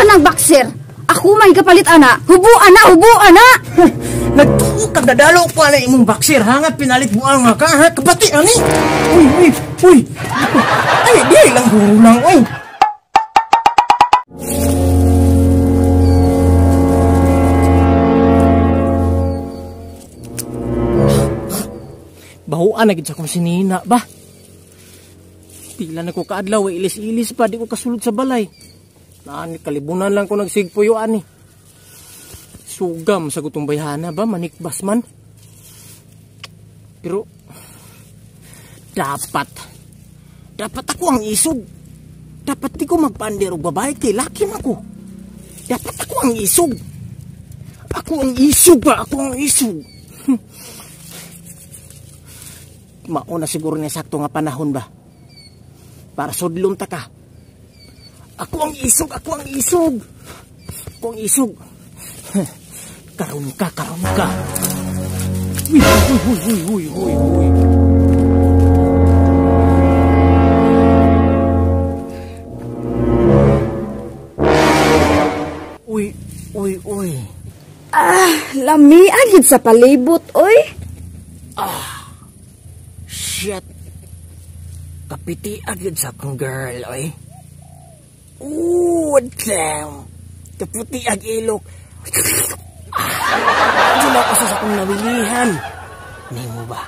ka ng boxer. Ako may kapalit ana. Hubo ana. Nagtuo kag dadalo pa na imong boxer ha nga pinalit mo ang ka ha kabati ani. Uy. Ay, di lang guro lang oy. Bahuan na gid sa kong sinina ba. Pila na ko kaadlaw ilis-ilis pa di ko kasulod sa balay. Nani kalibunan lang ko nagsigpuyo ani. Sugam sa gutong bayhana ba manikbas man. Pero dapat ako ang isog. Dapat di ko magpander og babae kay laki man ko. Dapat ako ang isog. Ako ang isog. Mauna siguro niya sakto nga panahon ba. Para sudlon ta ka. Ako ang isog. Karon ka. Huy. Uy. Lami agid sa palibot, oy. Shit. Kapiti agad sa akong girl, oy. Ooh, damn. Kaputi ag ilok. Wala ko sa akong nawilihan. Hindi mo ba?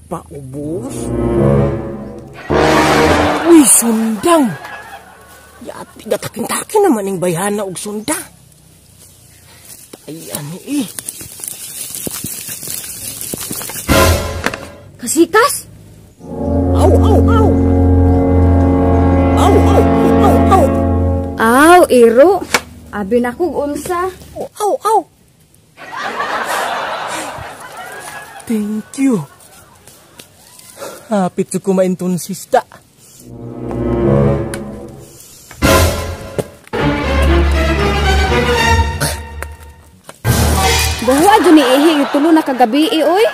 Paubos? Uy, sundang. Yati, gataking-taking naman yung bayhana og sundang. Ayan eh. Kasikas? Aw! Aw, iro. Abi na kong unsa. Aw! Thank you. Hapit sa kumain tonsista. Bawa dyan ni Ihi, tulo na kagabi oy.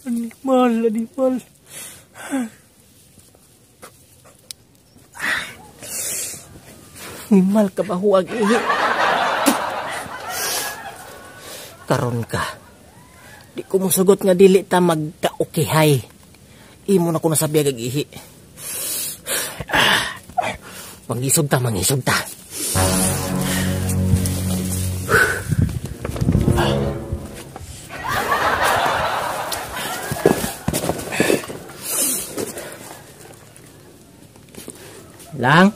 Animal. Animal ka ba huwag Ihi? Karon ka. Di ko musugot nga dili ta magka-ukihay. Imo na ko nasabi agad Ihi. Mangisog ta. Lang.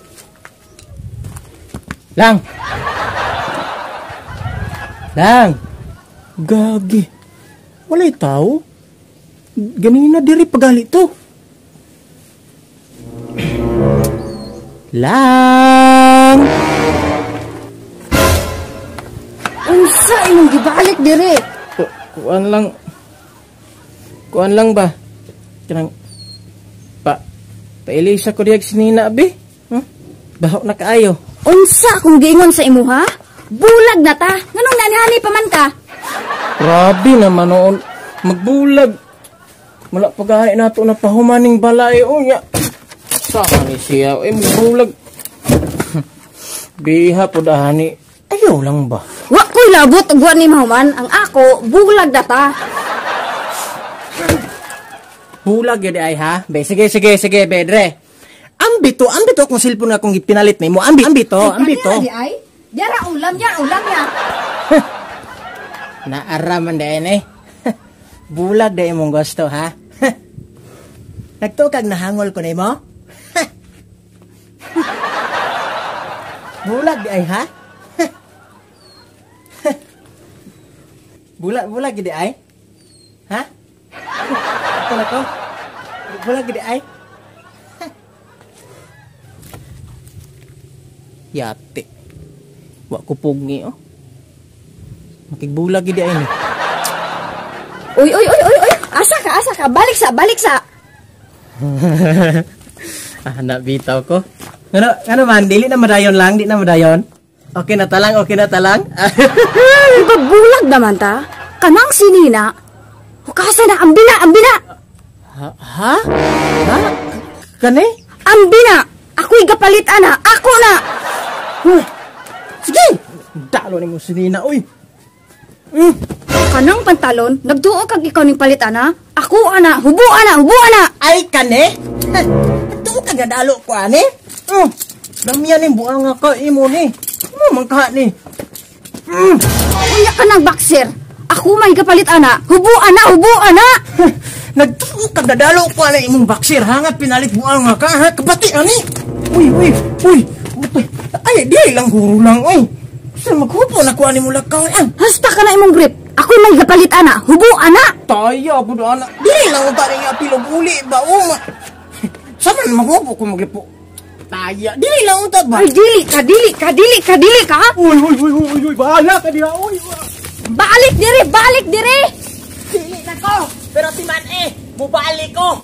Gagi. Walay tao. Ganina diri pagali to. Lang. Unsa imong gibalik diri? Kuan lang ba? Kanang pailisa ko diag sinina be. Baho na kaayo. Unsa kung giingon sa imo ha? Bulag na ta. Nganong nanihani pa man ka? Grabe naman noon. Magbulag. Wala pagahay nato na pahumaning balay. Nya. Sama ni siya. Magbulag. Biha po dahani. Ayaw lang ba? Wa ko'y labot og wa ni mahuman. Ang ako, bulag na ta. Bulag yun ay ha? Be, sige, bedre. Ambito kung silpon nga kung pinalit ni mo. Ambito. Ay, Yara ulam ya. Naaraman din eh. Bulag din mong gusto ha. Nagtukag nahangol ko ni mo. Bulag di ay ha. Bulag di ay. Ha? Ito na ko. Bulag di ay. Yate. Wa ko pugi oh. Makigbulag gid ay ni. Uy. Asa ka. Balik sa. Nabitaw ko. Ano man, dili na madayon lang, di na madayon. Okay na talang, okay na talang. Ibabulag naman ta. Kanang sinina. Hukasan na, ambina, ambina. Ha? Ha? Kani? Ambina. Ako'y gapalit, ana. Ako na. Sige! Dalo ni mo sinina, uy. Kanang pantalon, nagduo kag ikaw ning palit, ana. Ako, ana. Hubo, ana. Hubo, ana. Ay, kani? Ito ka gadalo ko, ani? Damiyan ni buang nga ka, imo ni. Mangka ni. Kuya ka ng boxer. Ako may kapalit, ana. Hubo, ana. Hubo, ana. Nagtuo ka gadalo ko, ani, imong baksir. Hangat pinalit buang nga ka, ha? Kapati, ani? Uy. Ay, di lang guro lang, uy. Saan maghupo na ko, ani mo lakaw, Hasta ka na imong grip. Ako may kapalit, ana. Hubo, ana. Taya, budo, ana. Di lang ang taring apilog uli, ba, Saan man maghupo ko maglipo? Taya, dili lang unta ba? Ay, dili ka. Uy, bahala ka diha, uy. Balik dire. Dili na ko, pero timan mubalik ko.